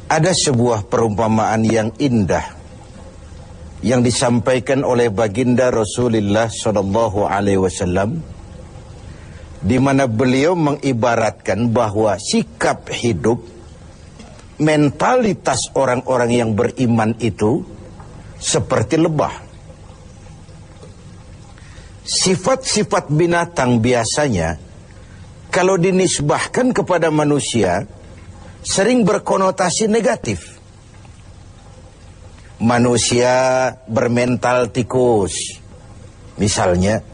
Ada sebuah perumpamaan yang indah yang disampaikan oleh baginda Rasulullah SAW, di mana beliau mengibaratkan bahwa sikap hidup, mentalitas orang-orang yang beriman itu seperti lebah. Sifat-sifat binatang biasanya kalau dinisbahkan kepada manusia sering berkonotasi negatif. Manusia bermental tikus, misalnya.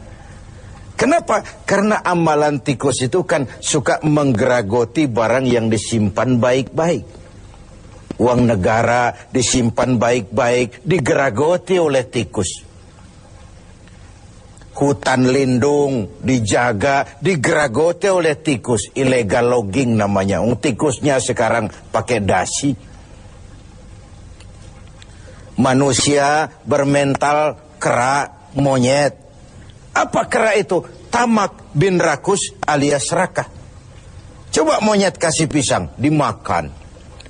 Kenapa? Karena amalan tikus itu kan suka menggeragoti barang yang disimpan baik-baik. Uang negara disimpan baik-baik, digeragoti oleh tikus. Hutan lindung dijaga, digeragoti oleh tikus. Illegal logging namanya. Tikusnya sekarang pakai dasi. Manusia bermental kera, monyet. Apa kera itu? Tamak bin rakus alias rakah. Coba monyet kasih pisang, dimakan.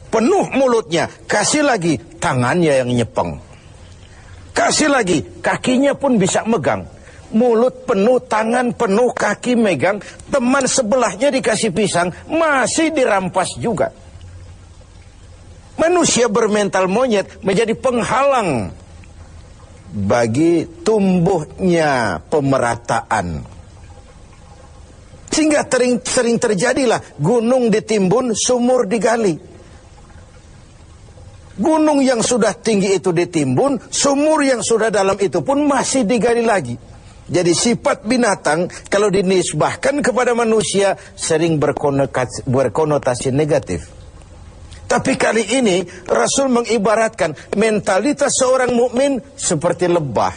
Penuh mulutnya, kasih lagi tangannya yang nyepeng. Kasih lagi, kakinya pun bisa megang. Mulut penuh, tangan penuh, kaki megang. Teman sebelahnya dikasih pisang, masih dirampas juga. Manusia bermental monyet menjadi penghalang bagi tumbuhnya pemerataan. Sehingga sering terjadilah gunung ditimbun, sumur digali. Gunung yang sudah tinggi itu ditimbun, sumur yang sudah dalam itu pun masih digali lagi. Jadi sifat binatang kalau dinisbahkan kepada manusia sering berkonotasi negatif. Tapi kali ini Rasul mengibaratkan mentalitas seorang mukmin seperti lebah,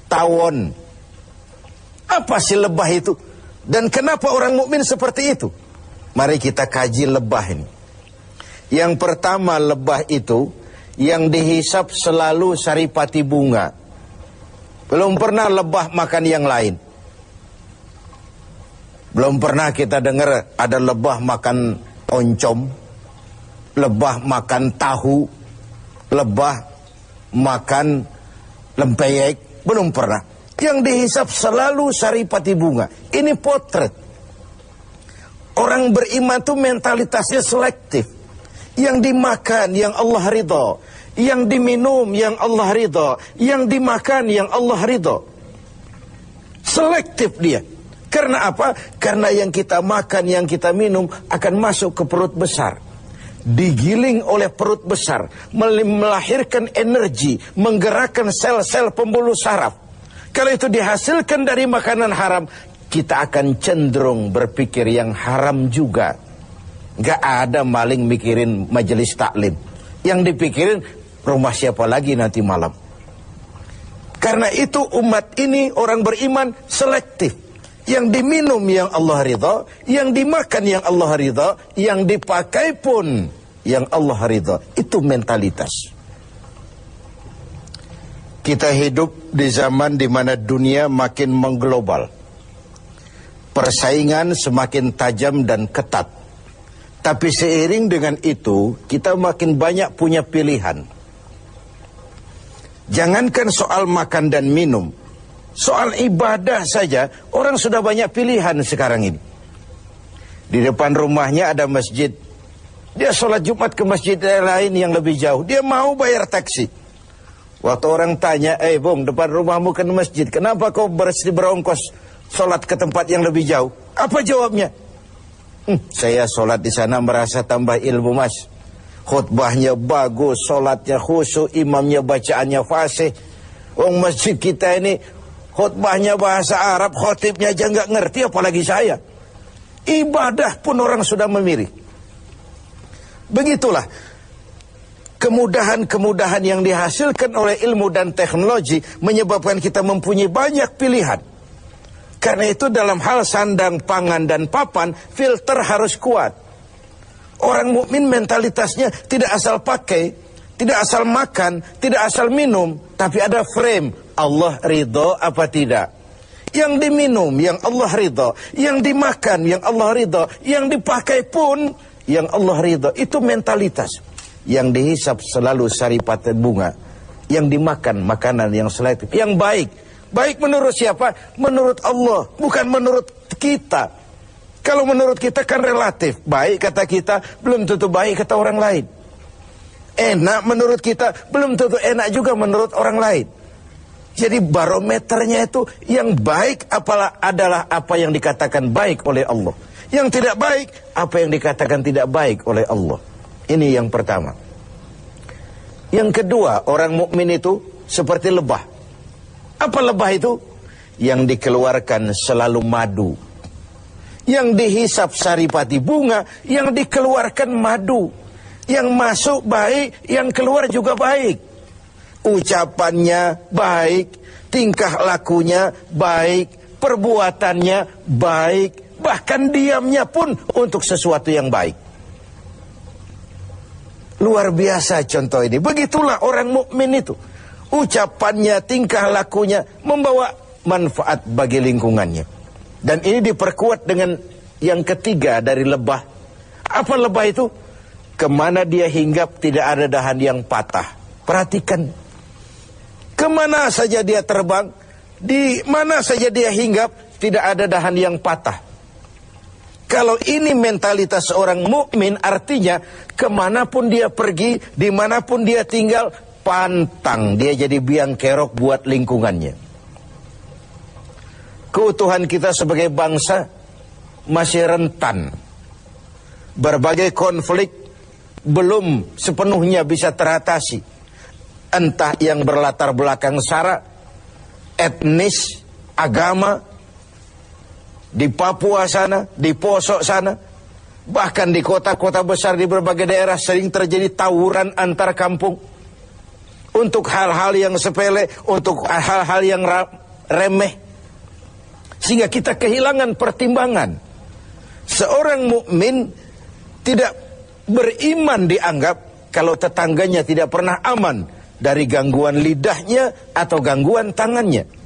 tawon. Apa sih lebah itu? Dan kenapa orang mukmin seperti itu? Mari kita kaji lebah ini. Yang pertama, lebah itu yang dihisap selalu saripati bunga. Belum pernah lebah makan yang lain. Belum pernah kita dengar ada lebah makan oncom, lebah makan tahu, lebah makan lempeyek. Belum pernah. Yang dihisap selalu saripati bunga. Ini potret. Orang beriman itu mentalitasnya selektif. Yang dimakan yang Allah ridha, yang diminum yang Allah ridha, yang dimakan yang Allah ridha. Selektif dia. Karena apa? Karena yang kita makan, yang kita minum akan masuk ke perut besar. Digiling oleh perut besar, melahirkan energi, menggerakkan sel-sel pembuluh saraf. Kalau itu dihasilkan dari makanan haram, kita akan cenderung berpikir yang haram juga. Gak ada maling mikirin majelis taklim. Yang dipikirin rumah siapa lagi nanti malam. Karena itu umat ini orang beriman selektif. Yang diminum yang Allah ridha, yang dimakan yang Allah ridha, yang dipakai pun yang Allah ridha. Itu mentalitas. Kita hidup di zaman di mana dunia makin mengglobal. Persaingan semakin tajam dan ketat. Tapi seiring dengan itu, kita makin banyak punya pilihan. Jangankan soal makan dan minum, soal ibadah saja, orang sudah banyak pilihan sekarang ini. Di depan rumahnya ada masjid. Dia sholat Jumat ke masjid lain yang lebih jauh. Dia mau bayar taksi. Waktu orang tanya, bung, depan rumahmu kan masjid, kenapa kau berongkos sholat ke tempat yang lebih jauh? Apa jawabnya? Saya sholat di sana merasa tambah ilmu, mas. Khutbahnya bagus, sholatnya khusyuk, imamnya bacaannya fasih. Masjid kita ini khutbahnya bahasa Arab, khotibnya aja nggak ngerti, apalagi saya. Ibadah pun orang sudah memilih. Begitulah kemudahan-kemudahan yang dihasilkan oleh ilmu dan teknologi menyebabkan kita mempunyai banyak pilihan. Karena itu dalam hal sandang, pangan, dan papan, filter harus kuat. Orang mukmin mentalitasnya tidak asal pakai, tidak asal makan, tidak asal minum, tapi ada frame. Allah ridho apa tidak? Yang diminum, yang Allah ridho. Yang dimakan, yang Allah ridho. Yang dipakai pun, yang Allah ridho. Itu mentalitas. Yang dihisap selalu saripati bunga. Yang dimakan makanan yang selektif, yang baik. Baik menurut siapa? Menurut Allah, bukan menurut kita. Kalau menurut kita kan relatif. Baik kata kita, belum tentu baik kata orang lain. Enak menurut kita, belum tentu enak juga menurut orang lain. Jadi barometernya itu yang baik adalah apa yang dikatakan baik oleh Allah. Yang tidak baik, apa yang dikatakan tidak baik oleh Allah. Ini yang pertama. Yang kedua, orang mukmin itu seperti lebah. Apa lebah itu? Yang dikeluarkan selalu madu. Yang dihisap saripati bunga, yang dikeluarkan madu. Yang masuk baik, yang keluar juga baik. Ucapannya baik, tingkah lakunya baik, perbuatannya baik, bahkan diamnya pun untuk sesuatu yang baik. Luar biasa contoh ini. Begitulah orang mukmin itu. Ucapannya, tingkah lakunya membawa manfaat bagi lingkungannya. Dan ini diperkuat dengan yang ketiga dari lebah. Apa lebah itu? Kemana dia hinggap tidak ada dahan yang patah. Perhatikan. Kemana saja dia terbang, di mana saja dia hinggap tidak ada dahan yang patah. Kalau ini mentalitas seorang mukmin, artinya kemanapun dia pergi, dimanapun dia tinggal, pantang dia jadi biang kerok buat lingkungannya. Keutuhan kita sebagai bangsa masih rentan. Berbagai konflik belum sepenuhnya bisa teratasi. Entah yang berlatar belakang sara, etnis, agama. Di Papua sana, di Poso sana, bahkan di kota-kota besar di berbagai daerah sering terjadi tawuran antar kampung. Untuk hal-hal yang sepele, untuk hal-hal yang remeh. Sehingga kita kehilangan pertimbangan. Seorang mukmin tidak beriman dianggap kalau tetangganya tidak pernah aman dari gangguan lidahnya atau gangguan tangannya.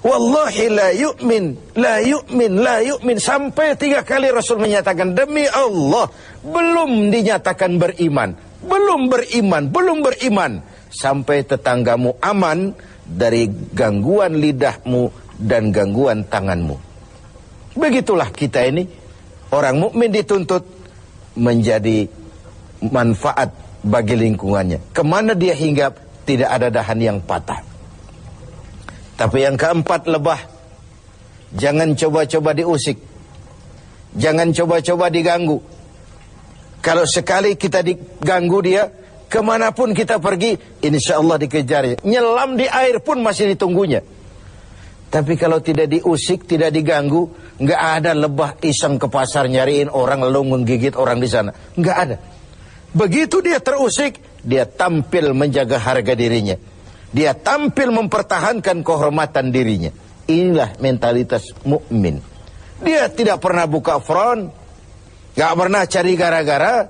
Wallahi la yu'min, la yu'min, la yu'min. Sampai 3 kali Rasul menyatakan, demi Allah, belum dinyatakan beriman. Belum beriman, belum beriman. Sampai tetanggamu aman dari gangguan lidahmu dan gangguan tanganmu. Begitulah kita ini. Orang mukmin dituntut menjadi manfaat bagi lingkungannya. Kemana dia hinggap, tidak ada dahan yang patah. Tapi yang keempat, lebah. Jangan coba-coba diusik. Jangan coba-coba diganggu. Kalau sekali kita diganggu dia, kemanapun kita pergi, insya Allah dikejar. Nyelam di air pun masih ditunggunya. Tapi kalau tidak diusik, tidak diganggu, nggak ada lebah iseng ke pasar nyariin orang lalu menggigit orang di sana. Nggak ada. Begitu dia terusik, dia tampil menjaga harga dirinya. Dia tampil mempertahankan kehormatan dirinya. Inilah mentalitas mukmin. Dia tidak pernah buka front, gak pernah cari gara-gara,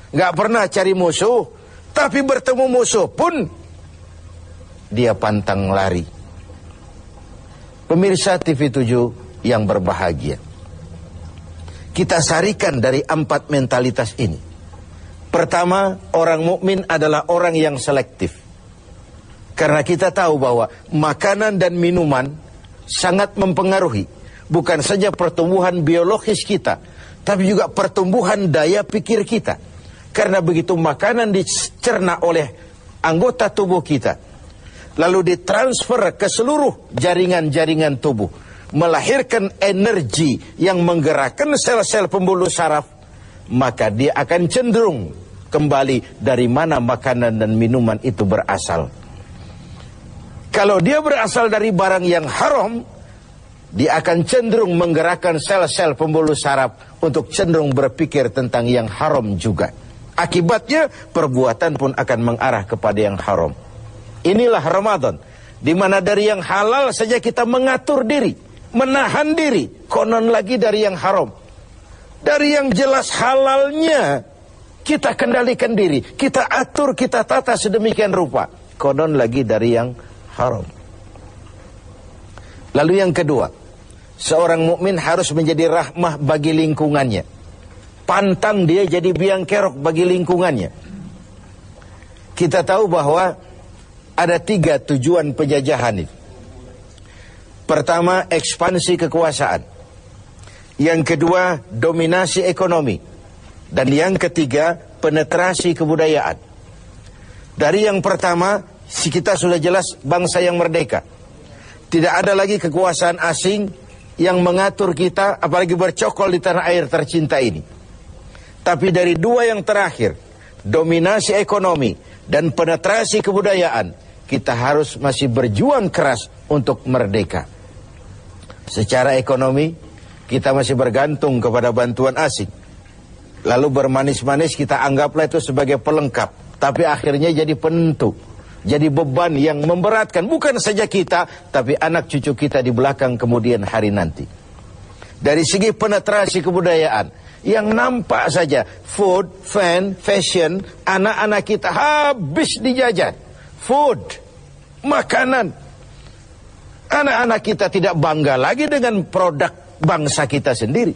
gak pernah cari musuh. Tapi bertemu musuh pun dia pantang lari. Pemirsa TV 7 yang berbahagia, kita sarikan dari 4 mentalitas ini. Pertama, orang mukmin adalah orang yang selektif. Karena kita tahu bahwa makanan dan minuman sangat mempengaruhi bukan saja pertumbuhan biologis kita, tapi juga pertumbuhan daya pikir kita. Karena begitu makanan dicerna oleh anggota tubuh kita, lalu ditransfer ke seluruh jaringan-jaringan tubuh, melahirkan energi yang menggerakkan sel-sel pembuluh saraf, maka dia akan cenderung kembali dari mana makanan dan minuman itu berasal. Kalau dia berasal dari barang yang haram, dia akan cenderung menggerakkan sel-sel pembuluh saraf untuk cenderung berpikir tentang yang haram juga. Akibatnya perbuatan pun akan mengarah kepada yang haram. Inilah Ramadan, di mana dari yang halal saja kita mengatur diri, menahan diri, konon lagi dari yang haram. Dari yang jelas halalnya kita kendalikan diri, kita atur, kita tata sedemikian rupa, konon lagi dari yang haram. Lalu yang kedua, seorang mukmin harus menjadi rahmah bagi lingkungannya. pantang dia jadi biang kerok bagi lingkungannya. Kita tahu bahwa ada 3 tujuan penjajahan itu. Pertama, ekspansi kekuasaan. Yang kedua, dominasi ekonomi. Dan yang ketiga, penetrasi kebudayaan. Dari yang pertama, kita sudah jelas bangsa yang merdeka. Tidak ada lagi kekuasaan asing yang mengatur kita, apalagi bercokol di tanah air tercinta ini. Tapi dari 2 yang terakhir, dominasi ekonomi dan penetrasi kebudayaan, kita harus masih berjuang keras untuk merdeka. Secara ekonomi, kita masih bergantung kepada bantuan asing. Lalu bermanis-manis kita anggaplah itu sebagai pelengkap. Tapi akhirnya jadi penentu. Jadi beban yang memberatkan. Bukan saja kita, tapi anak cucu kita di belakang kemudian hari nanti. Dari segi penetrasi kebudayaan, yang nampak saja food, fan, fashion, anak-anak kita habis dijajan. Food, makanan. Anak-anak kita tidak bangga lagi dengan produk bangsa kita sendiri.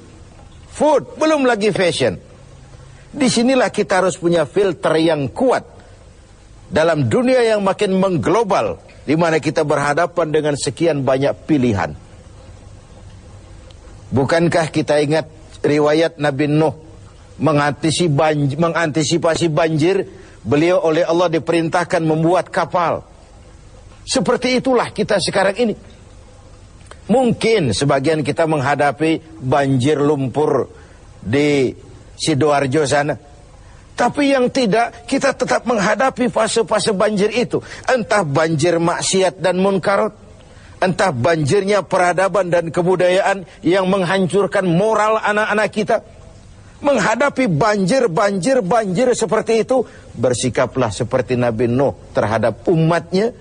Food, belum lagi fashion. Disinilah kita harus punya filter yang kuat dalam dunia yang makin mengglobal, di mana kita berhadapan dengan sekian banyak pilihan. Bukankah kita ingat riwayat Nabi Nuh mengantisipasi banjir? Beliau oleh Allah diperintahkan membuat kapal. Seperti itulah kita sekarang ini. Mungkin sebagian kita menghadapi banjir lumpur di Sidoarjo sana. Tapi yang tidak, kita tetap menghadapi fase-fase banjir itu. Entah banjir maksiat dan munkarat, entah banjirnya peradaban dan kebudayaan yang menghancurkan moral anak-anak kita. Menghadapi banjir seperti itu, bersikaplah seperti Nabi Nuh terhadap umatnya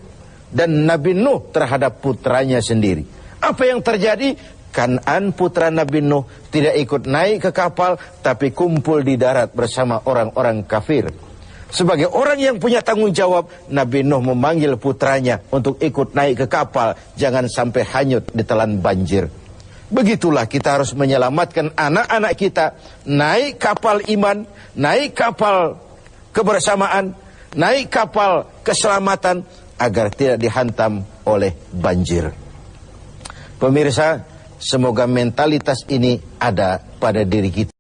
dan Nabi Nuh terhadap putranya sendiri. Apa yang terjadi? Kan'an putra Nabi Nuh tidak ikut naik ke kapal, tapi kumpul di darat bersama orang-orang kafir. Sebagai orang yang punya tanggung jawab, Nabi Nuh memanggil putranya untuk ikut naik ke kapal, jangan sampai hanyut ditelan banjir. Begitulah kita harus menyelamatkan anak-anak kita, naik kapal iman, naik kapal kebersamaan, naik kapal keselamatan, agar tidak dihantam oleh banjir. Pemirsa, semoga mentalitas ini ada pada diri kita.